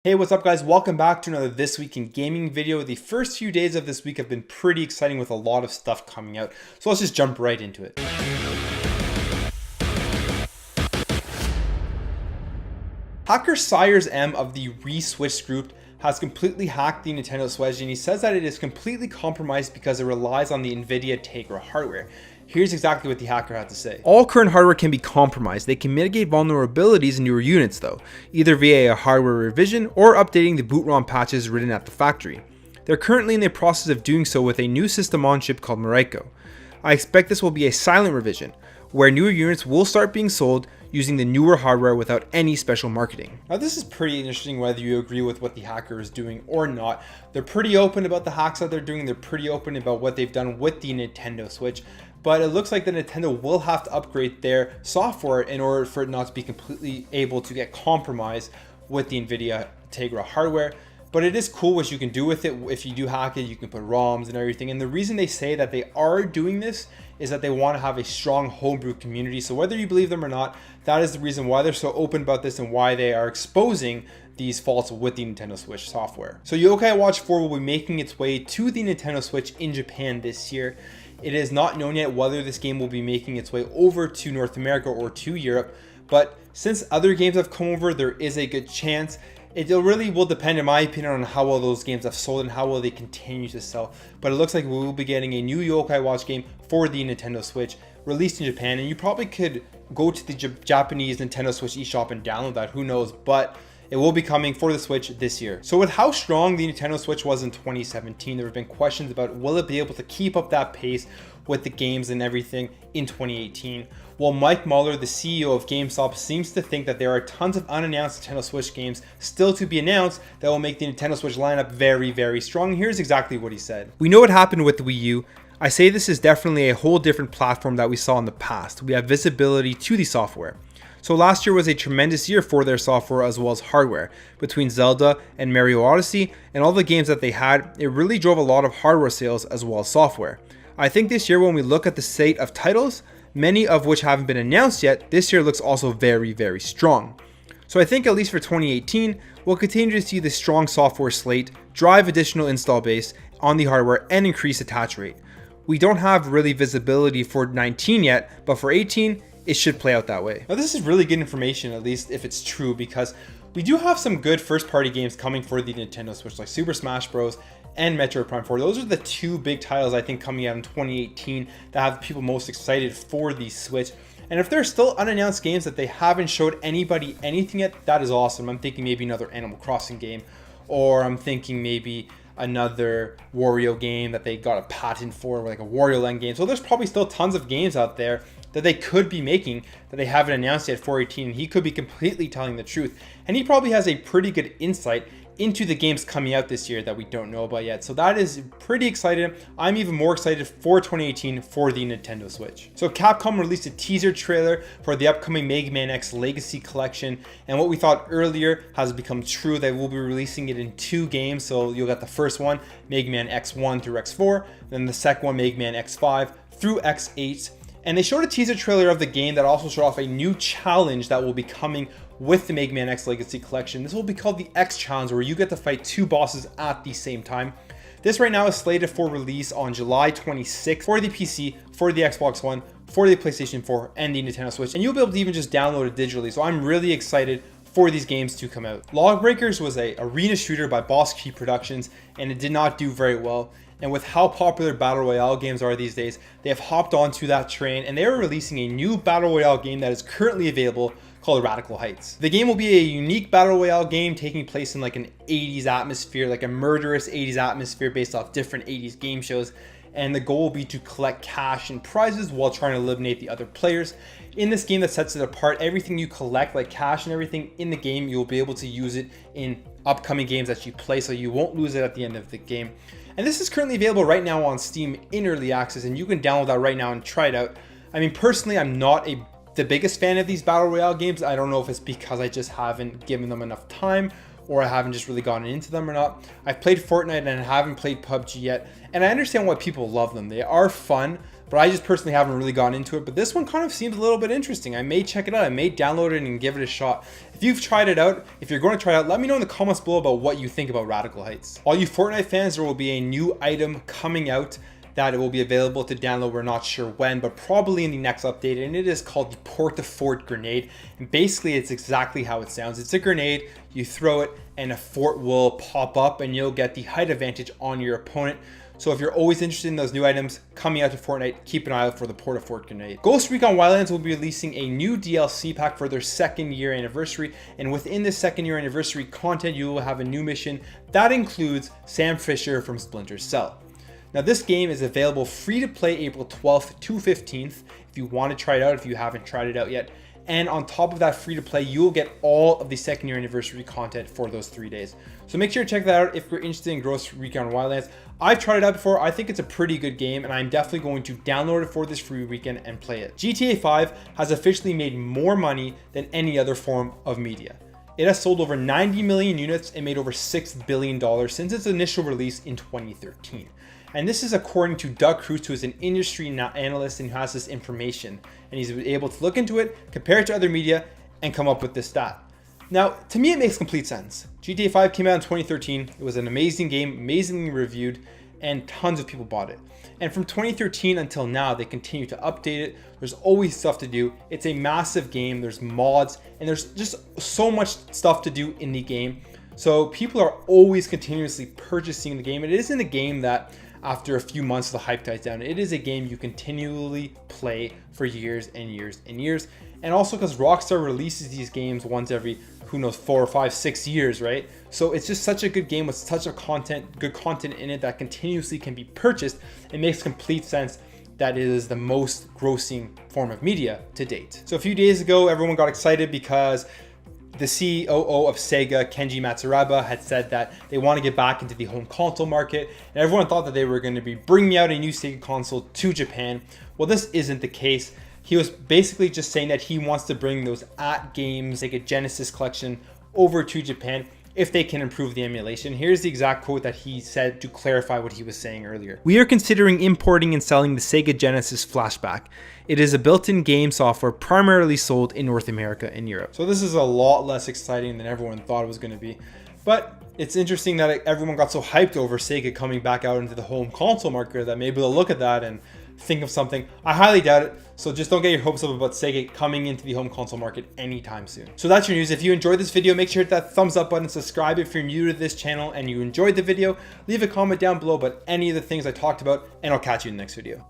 Hey, what's up guys? Welcome back to another This Week in Gaming video. The first few days of this week have been pretty exciting with a lot of stuff coming out. So let's just jump right into it. Hacker SciresM of the reswitch group has completely hacked the Nintendo Switch, and he says that it is completely compromised because it relies on the Nvidia Tegra hardware. Here's exactly what the hacker had to say. All current hardware can be compromised. They can mitigate vulnerabilities in newer units though, either via a hardware revision or updating the bootrom patches written at the factory. They're currently in the process of doing so with a new system on chip called Mariko. I expect this will be a silent revision, where newer units will start being sold using the newer hardware without any special marketing. Now this is pretty interesting whether you agree with what the hacker is doing or not. They're pretty open about the hacks that they're doing. They're pretty open about what they've done with the Nintendo Switch. But it looks like the Nintendo will have to upgrade their software in order for it not to be completely able to get compromised with the Nvidia Tegra hardware. But it is cool what you can do with it. If you do hack it, you can put ROMs and everything. And the reason they say that they are doing this is that they want to have a strong homebrew community. So whether you believe them or not, that is the reason why they're so open about this and why they are exposing these faults with the Nintendo Switch software. So Yokai Watch 4 will be making its way to the Nintendo Switch in Japan this year. It is not known yet whether this game will be making its way over to North America or to Europe, but since other games have come over, there is a good chance. It really will depend, in my opinion, on how well those games have sold and how well they continue to sell. But it looks like we will be getting a new Yokai Watch game for the Nintendo Switch released in Japan, and you probably could go to the Japanese Nintendo Switch eShop and download that, who knows, but it will be coming for the Switch this year. So with how strong the Nintendo Switch was in 2017, there have been questions about will it be able to keep up that pace with the games and everything in 2018. Well, Mike Muller, the CEO of GameStop, seems to think that there are tons of unannounced Nintendo Switch games still to be announced that will make the Nintendo Switch lineup very, very strong. Here's exactly what he said. We know what happened with the Wii U. I say this is definitely a whole different platform that we saw in the past. We have visibility to the software. So last year was a tremendous year for their software as well as hardware. Between Zelda and Mario Odyssey and all the games that they had, it really drove a lot of hardware sales as well as software. I think this year when we look at the slate of titles, many of which haven't been announced yet, this year looks also very, very strong. So I think at least for 2018, we'll continue to see the strong software slate, drive additional install base on the hardware and increase attach rate. We don't have really visibility for 19 yet, but for 18, it should play out that way. Now this is really good information, at least if it's true, because we do have some good first-party games coming for the Nintendo Switch, like Super Smash Bros. And Metroid Prime 4. Those are the two big titles I think coming out in 2018 that have people most excited for the Switch. And if there's still unannounced games that they haven't showed anybody anything yet, that is awesome. I'm thinking maybe another Animal Crossing game, or I'm thinking maybe another Wario game that they got a patent for, like a Wario Land game. So there's probably still tons of games out there that they could be making that they haven't announced yet for 18, and he could be completely telling the truth. And he probably has a pretty good insight into the games coming out this year that we don't know about yet. So that is pretty exciting. I'm even more excited for 2018 for the Nintendo Switch. So Capcom released a teaser trailer for the upcoming Mega Man X Legacy Collection. And what we thought earlier has become true. They will be releasing it in 2 games. So you'll get the first one, Mega Man X1 through X4. Then the second one, Mega Man X5 through X8. And they showed a teaser trailer of the game that also showed off a new challenge that will be coming with the Mega Man X Legacy Collection. This will be called the X Challenge, where you get to fight 2 bosses at the same time. This right now is slated for release on July 26th for the PC, for the Xbox One, for the PlayStation 4, and the Nintendo Switch. And you'll be able to even just download it digitally. So I'm really excited for these games to come out. Lawbreakers was an arena shooter by Boss Key Productions, and it did not do very well. And with how popular Battle Royale games are these days, they have hopped onto that train, and they are releasing a new Battle Royale game that is currently available called Radical Heights. The game will be a unique Battle Royale game taking place in like an 80s atmosphere, like a murderous 80s atmosphere based off different 80s game shows. And the goal will be to collect cash and prizes while trying to eliminate the other players. In this game that sets it apart, everything you collect, like cash and everything in the game, you'll be able to use it in upcoming games that you play, so you won't lose it at the end of the game. And this is currently available right now on Steam in early access, and you can download that right now and try it out. I mean, personally, I'm not the biggest fan of these Battle Royale games. I don't know if it's because I just haven't given them enough time, or I haven't just really gotten into them or not. I've played Fortnite and I haven't played PUBG yet, and I understand why people love them. They are fun, but I just personally haven't really gotten into it. But this one kind of seems a little bit interesting. I may check it out. I may download it and give it a shot. If you've tried it out, if you're going to try it out, let me know in the comments below about what you think about Radical Heights. All you Fortnite fans, there will be a new item coming out that it will be available to download. We're not sure when, but probably in the next update, and it is called the Port-to-Fort grenade. And basically it's exactly how it sounds. It's a grenade, you throw it and a fort will pop up and you'll get the height advantage on your opponent. So if you're always interested in those new items coming out to Fortnite, keep an eye out for the Port-to-Fort grenade. Ghost Recon Wildlands will be releasing a new DLC pack for their 2nd year anniversary. And within the 2nd year anniversary content, you will have a new mission that includes Sam Fisher from Splinter Cell. Now this game is available free to play April 12th to 15th if you want to try it out, if you haven't tried it out yet. And on top of that free to play, you will get all of the 2nd year anniversary content for those 3 days. So make sure to check that out if you're interested in Ghost Recon Wildlands. I've tried it out before. I think it's a pretty good game and I'm definitely going to download it for this free weekend and play it. GTA 5 has officially made more money than any other form of media. It has sold over 90 million units and made over $6 billion since its initial release in 2013. And this is according to Doug Cruz, who is an industry analyst and who has this information. And he's able to look into it, compare it to other media, and come up with this stat. Now, to me, it makes complete sense. GTA 5 came out in 2013. It was an amazing game, amazingly reviewed, and tons of people bought it. And from 2013 until now, they continue to update it. There's always stuff to do. It's a massive game. There's mods, and there's just so much stuff to do in the game. So people are always continuously purchasing the game. It isn't a game that after a few months the hype dies down. It is a game you continually play for years and years and years. And also because Rockstar releases these games once every, who knows, 4 or 5, 6 years, right? So it's just such a good game with such a good content in it that continuously can be purchased. It makes complete sense that it is the most grossing form of media to date. So a few days ago, everyone got excited because the COO of Sega, Kenji Matsuraba, had said that they want to get back into the home console market, and everyone thought that they were going to be bringing out a new Sega console to Japan. Well, this isn't the case. He was basically just saying that he wants to bring those at-games Sega Genesis collection over to Japan if they can improve the emulation. Here's the exact quote that he said to clarify what he was saying earlier. "We are considering importing and selling the Sega Genesis Flashback. It is a built-in game software primarily sold in North America and Europe." So this is a lot less exciting than everyone thought it was going to be. But it's interesting that everyone got so hyped over Sega coming back out into the home console market that maybe they'll look at that and think of something. I highly doubt it. So just don't get your hopes up about Sega coming into the home console market anytime soon. So that's your news. If you enjoyed this video, make sure to hit that thumbs up button, subscribe if you're new to this channel and you enjoyed the video, leave a comment down below about any of the things I talked about, and I'll catch you in the next video.